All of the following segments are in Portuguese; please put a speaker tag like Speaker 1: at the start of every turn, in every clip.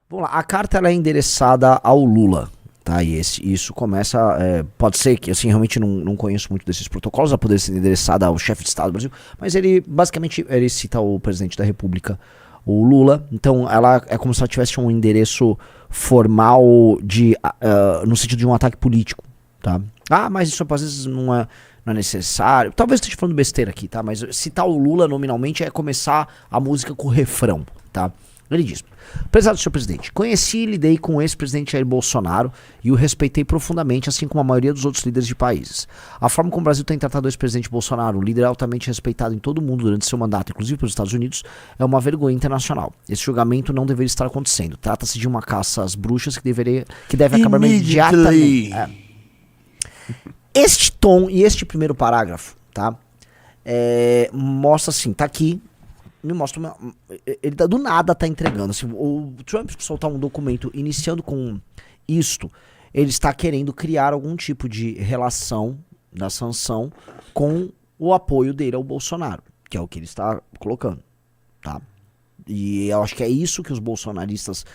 Speaker 1: Vamos lá, a carta ela é endereçada ao Lula, tá? E isso começa, pode ser que, assim, realmente não conheço muito desses protocolos, ela poderia ser endereçada ao chefe de Estado do Brasil, mas ele, basicamente, ele cita o presidente da República, o Lula, então ela é como se ela tivesse um endereço formal no sentido de um ataque político, tá? Ah, mas isso às vezes não é necessário, talvez eu esteja falando besteira aqui, tá? Mas citar o Lula nominalmente é começar a música com o refrão, tá? Ele diz: prezado senhor presidente, conheci e lidei com o ex-presidente Jair Bolsonaro e o respeitei profundamente, assim como a maioria dos outros líderes de países. A forma como o Brasil tem tratado o ex-presidente Bolsonaro, um líder altamente respeitado em todo o mundo durante seu mandato, inclusive pelos Estados Unidos, é uma vergonha internacional. Esse julgamento não deveria estar acontecendo. Trata-se de uma caça às bruxas que deve acabar imediatamente. Este tom e este primeiro parágrafo, tá? Mostra assim, tá aqui. Me mostra ele do nada tá entregando. Se o Trump soltar um documento iniciando com isto, ele está querendo criar algum tipo de relação da sanção com o apoio dele ao Bolsonaro, que é o que ele está colocando, tá? E eu acho que é isso que os bolsonaristas,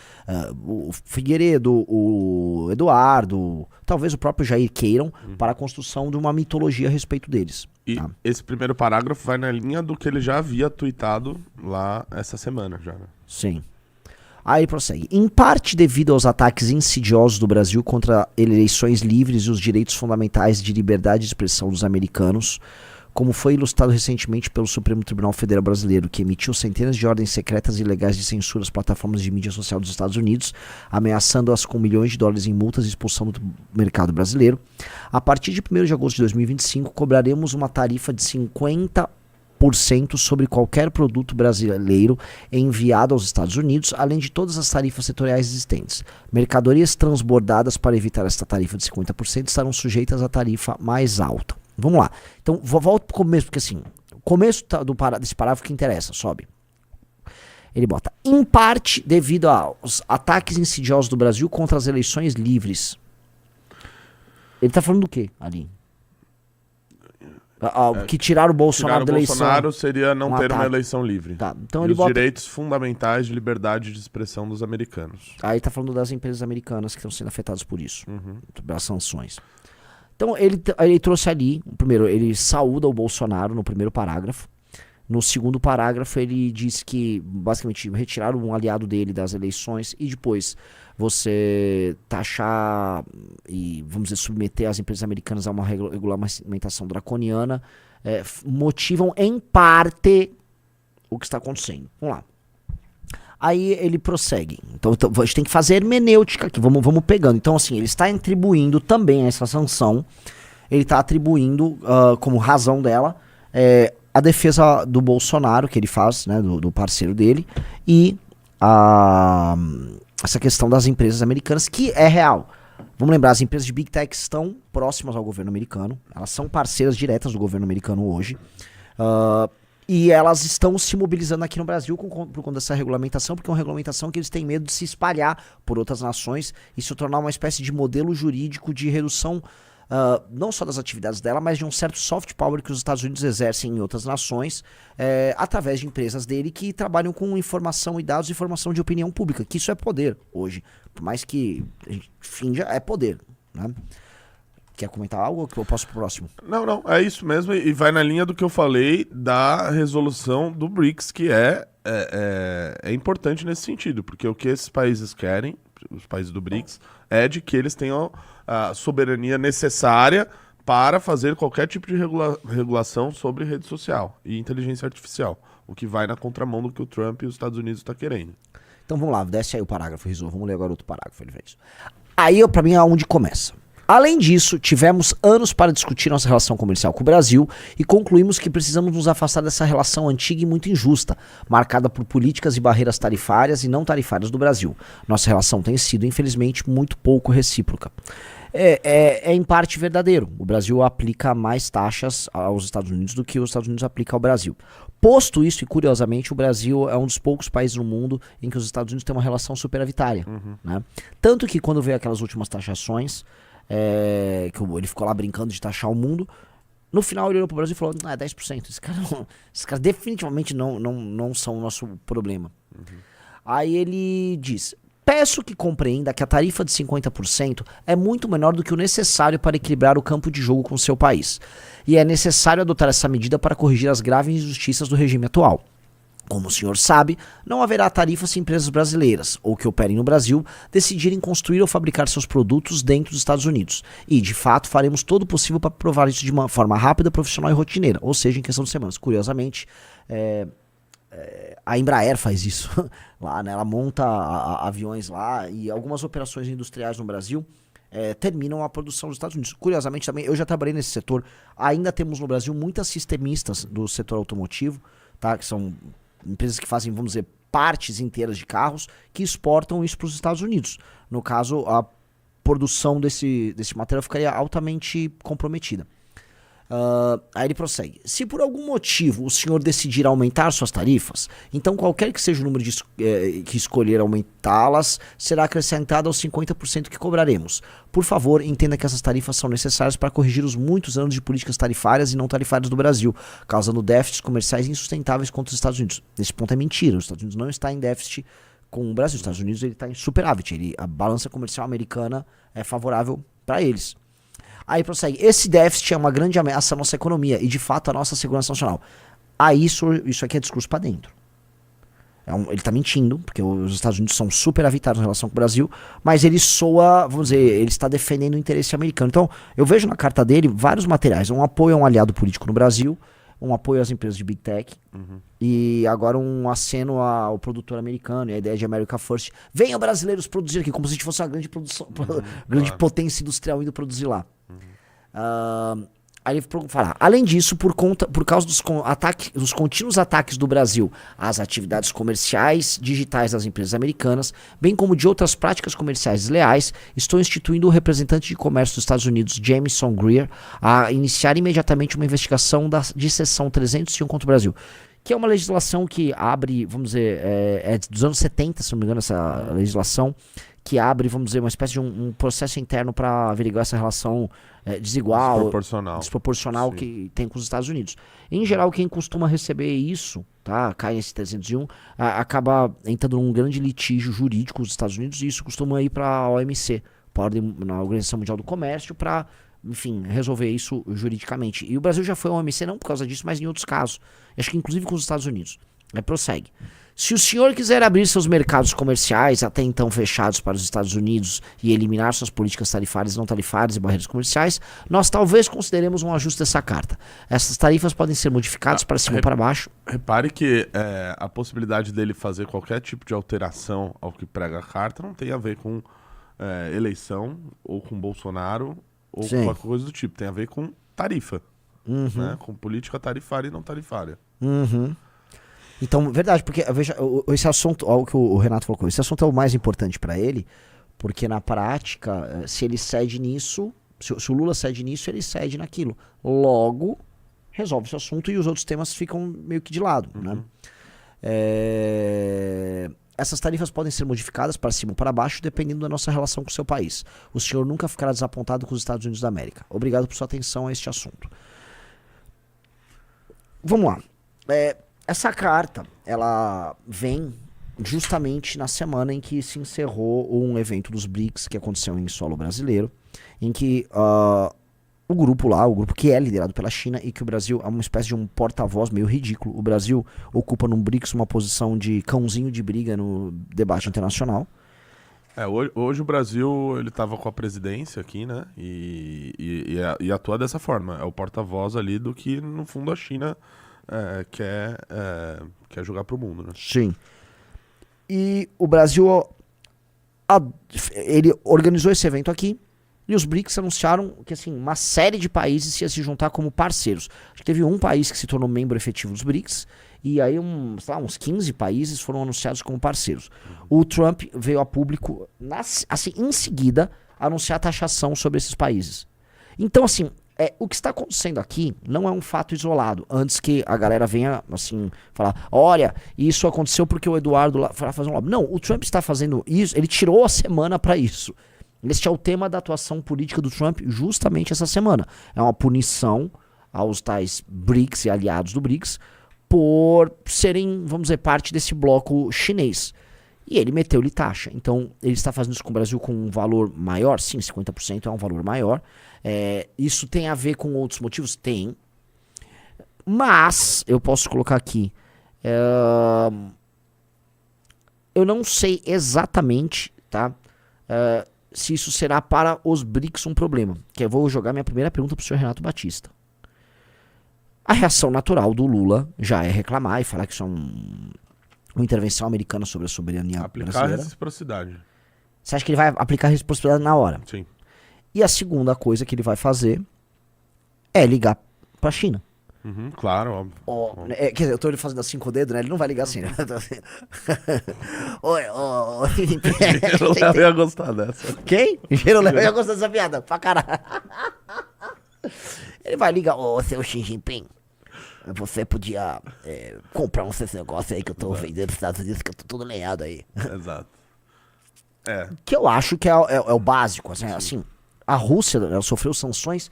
Speaker 1: o Figueiredo, o Eduardo, talvez o próprio Jair queiram para a construção de uma mitologia a respeito deles.
Speaker 2: E
Speaker 1: tá?
Speaker 2: Esse primeiro parágrafo vai na linha do que ele já havia tuitado lá essa semana, já, né?
Speaker 1: Sim. Aí prossegue. Em parte devido aos ataques insidiosos do Brasil contra eleições livres e os direitos fundamentais de liberdade de expressão dos americanos, como foi ilustrado recentemente pelo Supremo Tribunal Federal Brasileiro, que emitiu centenas de ordens secretas e ilegais de censura às plataformas de mídia social dos Estados Unidos, ameaçando-as com milhões de dólares em multas e expulsão do mercado brasileiro. A partir de 1º de agosto de 2025, cobraremos uma tarifa de 50% sobre qualquer produto brasileiro enviado aos Estados Unidos, além de todas as tarifas setoriais existentes. Mercadorias transbordadas para evitar esta tarifa de 50% estarão sujeitas à tarifa mais alta. Vamos lá. Então, volto pro começo, porque assim, o começo desse parágrafo que interessa, sobe. Ele bota: em parte devido aos ataques insidiosos do Brasil contra as eleições livres. Ele tá falando do quê ali? Que tiraram o Bolsonaro da eleição.
Speaker 2: Bolsonaro seria não ter
Speaker 1: ataque.
Speaker 2: uma eleição livre.
Speaker 1: Tá, então
Speaker 2: e
Speaker 1: ele
Speaker 2: os direitos fundamentais de liberdade de expressão dos americanos.
Speaker 1: Aí tá falando das empresas americanas que estão sendo afetadas por isso, pelas sanções. Então ele trouxe ali, primeiro, ele saúda o Bolsonaro no primeiro parágrafo. No segundo parágrafo ele diz que basicamente retiraram um aliado dele das eleições e depois você taxar e, vamos dizer, submeter as empresas americanas a uma regulamentação draconiana, motivam em parte o que está acontecendo. Vamos lá. Aí ele prossegue. Então a gente tem que fazer hermenêutica aqui, vamos pegando. Então assim, ele está atribuindo também essa sanção, ele está atribuindo como razão dela a defesa do Bolsonaro, que ele faz, né, do parceiro dele, e essa questão das empresas americanas, que é real. Vamos lembrar, as empresas de Big Tech estão próximas ao governo americano, elas são parceiras diretas do governo americano hoje, e elas estão se mobilizando aqui no Brasil por conta dessa regulamentação, porque é uma regulamentação que eles têm medo de se espalhar por outras nações e se tornar uma espécie de modelo jurídico de redução não só das atividades dela, mas de um certo soft power que os Estados Unidos exercem em outras nações através de empresas dele que trabalham com informação e dados e formação de opinião pública, que isso é poder hoje, por mais que a gente finja, é poder, né? Quer comentar algo ou que eu posso pro próximo?
Speaker 2: Não, é isso mesmo, e vai na linha do que eu falei da resolução do BRICS, que é importante nesse sentido, porque o que esses países querem, os países do BRICS, é de que eles tenham a soberania necessária para fazer qualquer tipo de regulação sobre rede social e inteligência artificial, o que vai na contramão do que o Trump e os Estados Unidos estão querendo.
Speaker 1: Então vamos lá, desce aí o parágrafo, Rizzo, vamos ler agora outro parágrafo, ele fez. Aí, pra mim, é onde começa. Além disso, tivemos anos para discutir nossa relação comercial com o Brasil e concluímos que precisamos nos afastar dessa relação antiga e muito injusta, marcada por políticas e barreiras tarifárias e não tarifárias do Brasil. Nossa relação tem sido, infelizmente, muito pouco recíproca. É em parte verdadeiro. O Brasil aplica mais taxas aos Estados Unidos do que os Estados Unidos aplicam ao Brasil. Posto isso, e curiosamente, o Brasil é um dos poucos países no mundo em que os Estados Unidos têm uma relação superavitária. Né? Tanto que quando veio aquelas últimas taxações, que ele ficou lá brincando de taxar o mundo, no final ele olhou pro Brasil e falou, 10%, esses caras definitivamente não são o nosso problema. Aí ele diz, Peço que compreenda que a tarifa de 50% é muito menor do que o necessário para equilibrar o campo de jogo com seu país, e é necessário adotar essa medida para corrigir as graves injustiças do regime atual. Como o senhor sabe, não haverá tarifa se empresas brasileiras, ou que operem no Brasil, decidirem construir ou fabricar seus produtos dentro dos Estados Unidos. E, de fato, faremos todo o possível para provar isso de uma forma rápida, profissional e rotineira, ou seja, em questão de semanas. Curiosamente, a Embraer faz isso lá, né? Ela monta aviões lá e algumas operações industriais no Brasil terminam a produção dos Estados Unidos. Curiosamente também, eu já trabalhei nesse setor, ainda temos no Brasil muitas sistemistas do setor automotivo, tá? Que são empresas que fazem, vamos dizer, partes inteiras de carros que exportam isso para os Estados Unidos. No caso, a produção desse material ficaria altamente comprometida. Aí ele prossegue. Se por algum motivo o senhor decidir aumentar suas tarifas, então qualquer que seja o número que escolher aumentá-las, será acrescentada aos 50% que cobraremos. Por favor, entenda que essas tarifas são necessárias para corrigir os muitos anos de políticas tarifárias e não tarifárias do Brasil, causando déficits comerciais insustentáveis contra os Estados Unidos. Nesse ponto é mentira, os Estados Unidos não está em déficit com o Brasil, os Estados Unidos está em superávit, a balança comercial americana é favorável para eles. Aí prossegue, esse déficit é uma grande ameaça à nossa economia e de fato à nossa segurança nacional. Aí isso aqui é discurso para dentro. Ele tá mentindo, porque os Estados Unidos são superavitados em relação com o Brasil, mas ele soa, vamos dizer, ele está defendendo o interesse americano. Então, eu vejo na carta dele vários materiais, um apoio a um aliado político no Brasil, um apoio às empresas de Big Tech, e agora um aceno ao produtor americano, e a ideia de America First. Venham brasileiros produzir aqui, como se a gente fosse uma grande produção, grande potência industrial indo produzir lá. Aí ele fala, além disso, por causa dos contínuos ataques do Brasil às atividades comerciais digitais das empresas americanas, bem como de outras práticas comerciais desleais, estou instituindo o representante de comércio dos Estados Unidos, Jameson Greer, a iniciar imediatamente uma investigação de seção 301 contra o Brasil, que é uma legislação que abre, vamos dizer, dos anos 70, se não me engano, essa legislação, que abre, vamos dizer, uma espécie de um processo interno para averiguar essa relação desigual, desproporcional que tem com os Estados Unidos. Em geral, quem costuma receber isso, tá, cai nesse 301, acaba entrando num grande litígio jurídico com os Estados Unidos, e isso costuma ir para a OMC, na Organização Mundial do Comércio, para, enfim, resolver isso juridicamente. E o Brasil já foi ao OMC não por causa disso, mas em outros casos. Acho que inclusive com os Estados Unidos. Prossegue. Se o senhor quiser abrir seus mercados comerciais, até então fechados para os Estados Unidos, e eliminar suas políticas tarifárias, não tarifárias e barreiras comerciais, nós talvez consideremos um ajuste dessa carta. Essas tarifas podem ser modificadas para cima ou para baixo.
Speaker 2: Repare que a possibilidade dele fazer qualquer tipo de alteração ao que prega a carta não tem a ver com eleição, ou com Bolsonaro, ou com qualquer coisa do tipo. Tem a ver com tarifa, né? Com política tarifária e não tarifária.
Speaker 1: Então, verdade, porque veja, esse assunto, o que o Renato colocou, esse assunto é o mais importante para ele, porque na prática, se ele cede nisso, se o Lula cede nisso, ele cede naquilo. Logo, resolve esse assunto e os outros temas ficam meio que de lado, né? Essas tarifas podem ser modificadas para cima ou para baixo, dependendo da nossa relação com o seu país. O senhor nunca ficará desapontado com os Estados Unidos da América. Obrigado por sua atenção a este assunto. Vamos lá. Essa carta, ela vem justamente na semana em que se encerrou um evento dos BRICS que aconteceu em solo brasileiro, em que o grupo que é liderado pela China e que o Brasil é uma espécie de um porta-voz meio ridículo. O Brasil ocupa no BRICS uma posição de cãozinho de briga no debate internacional.
Speaker 2: Hoje o Brasil ele estava com a presidência aqui, né? E atua dessa forma. É o porta-voz ali do que, no fundo, a China quer jogar pro mundo, né?
Speaker 1: Sim. E o Brasil ele organizou esse evento aqui, e os BRICS anunciaram que assim, uma série de países ia se juntar como parceiros. Acho que teve um país que se tornou membro efetivo dos BRICS, e aí uns 15 países foram anunciados como parceiros. O Trump veio a público, assim, em seguida, anunciar a taxação sobre esses países. Então, assim, o que está acontecendo aqui não é um fato isolado, antes que a galera venha assim falar, olha, isso aconteceu porque o Eduardo lá foi fazer um lobby. Não, o Trump está fazendo isso, ele tirou a semana para isso. Este é o tema da atuação política do Trump justamente essa semana. É uma punição aos tais BRICS e aliados do BRICS por serem, vamos dizer, parte desse bloco chinês. E ele meteu-lhe taxa. Então, ele está fazendo isso com o Brasil com um valor maior? Sim, 50% é um valor maior. Isso tem a ver com outros motivos? Tem. Mas, eu posso colocar aqui, eu não sei exatamente, tá? Se isso será para os BRICS um problema. Que eu vou jogar minha primeira pergunta para o senhor Renato Batista. A reação natural do Lula já é reclamar e falar que isso é uma intervenção americana sobre a soberania
Speaker 2: Aplicar
Speaker 1: brasileira.
Speaker 2: reciprocidade.
Speaker 1: Você acha que ele vai aplicar reciprocidade na hora?
Speaker 2: Sim.
Speaker 1: E a segunda coisa que ele vai fazer é ligar para a China.
Speaker 2: Uhum, claro, óbvio.
Speaker 1: Quer dizer, eu tô fazendo assim com o dedo, né? Ele não vai ligar assim, né? Oi,
Speaker 2: Eu ia gostar dessa.
Speaker 1: Quem? Geroléu ia gostar dessa piada, pra caralho. Ele vai ligar, seu Xi Jinping, você podia comprar uns desses negócios aí que eu tô vendendo nos Estados Unidos, que eu tô todo lenhado aí.
Speaker 2: Exato.
Speaker 1: Que eu acho que é o básico, assim, a Rússia, ela sofreu sanções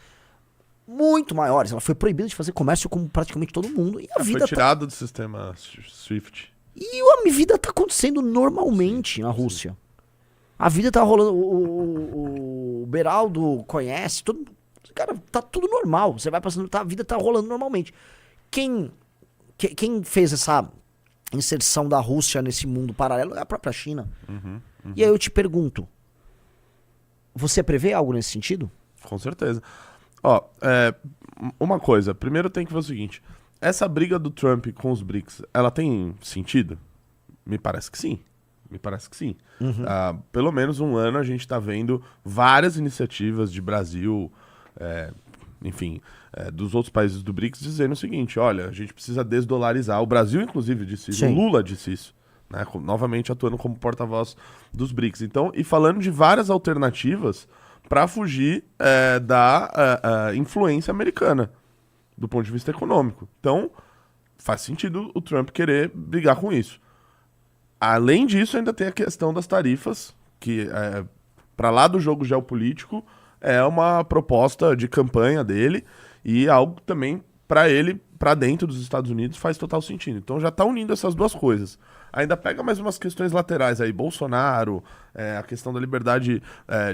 Speaker 1: muito maiores, ela foi proibida de fazer comércio com praticamente todo mundo, e a vida
Speaker 2: foi tirado do sistema SWIFT.
Speaker 1: E a vida tá acontecendo normalmente na Rússia. A vida tá rolando, o Beraldo conhece, cara, tá tudo normal, você vai passando, a vida tá rolando normalmente. Quem fez essa inserção da Rússia nesse mundo paralelo é a própria China. E aí eu te pergunto, você prevê algo nesse sentido?
Speaker 2: Com certeza. Ó, uma coisa, primeiro tem que ver o seguinte, essa briga do Trump com os BRICS, ela tem sentido? Me parece que sim. Pelo menos um ano a gente tá vendo várias iniciativas de Brasil, enfim, dos outros países do BRICS dizendo o seguinte, olha, a gente precisa desdolarizar. O Brasil, inclusive, disse isso.
Speaker 1: Sim.
Speaker 2: O Lula disse isso, né? Novamente atuando como porta-voz dos BRICS. Então, e falando de várias alternativas para fugir da influência americana, do ponto de vista econômico. Então, faz sentido o Trump querer brigar com isso. Além disso, ainda tem a questão das tarifas, que, para lá do jogo geopolítico, é uma proposta de campanha dele e algo também para ele, para dentro dos Estados Unidos, faz total sentido. Então já tá unindo essas duas coisas. Ainda pega mais umas questões laterais aí, Bolsonaro, a questão da liberdade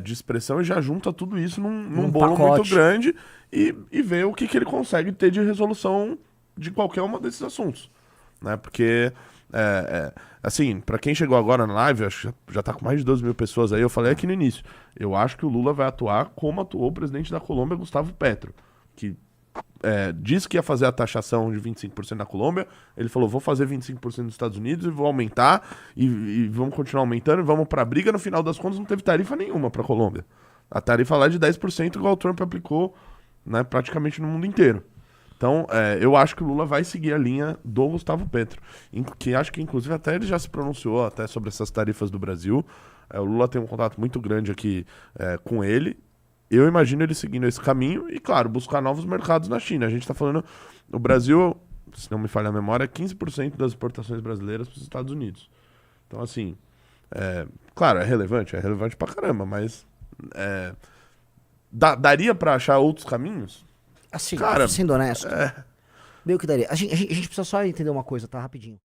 Speaker 2: de expressão, e já junta tudo isso num bolo
Speaker 1: pacote
Speaker 2: muito grande e vê o que ele consegue ter de resolução de qualquer um desses assuntos. Né? Porque, assim, pra quem chegou agora na live, acho que já tá com mais de 12 mil pessoas aí, eu falei aqui no início, eu acho que o Lula vai atuar como atuou o presidente da Colômbia, Gustavo Petro, que disse que ia fazer a taxação de 25% na Colômbia, ele falou, vou fazer 25% nos Estados Unidos e vou aumentar, e vamos continuar aumentando, e vamos pra briga. No final das contas não teve tarifa nenhuma pra Colômbia. A tarifa lá é de 10%, igual o Trump aplicou, né, praticamente no mundo inteiro. Então, eu acho que o Lula vai seguir a linha do Gustavo Petro, que acho que inclusive até ele já se pronunciou até sobre essas tarifas do Brasil. O Lula tem um contato muito grande aqui com ele. Eu imagino ele seguindo esse caminho e, claro, buscar novos mercados na China. A gente está falando, o Brasil, se não me falha a memória, é 15% das exportações brasileiras para os Estados Unidos. Então, assim, claro, é relevante pra caramba, mas daria para achar outros caminhos?
Speaker 1: Assim,
Speaker 2: cara,
Speaker 1: sendo honesto, meio que daria. A gente precisa só entender uma coisa, tá? Rapidinho.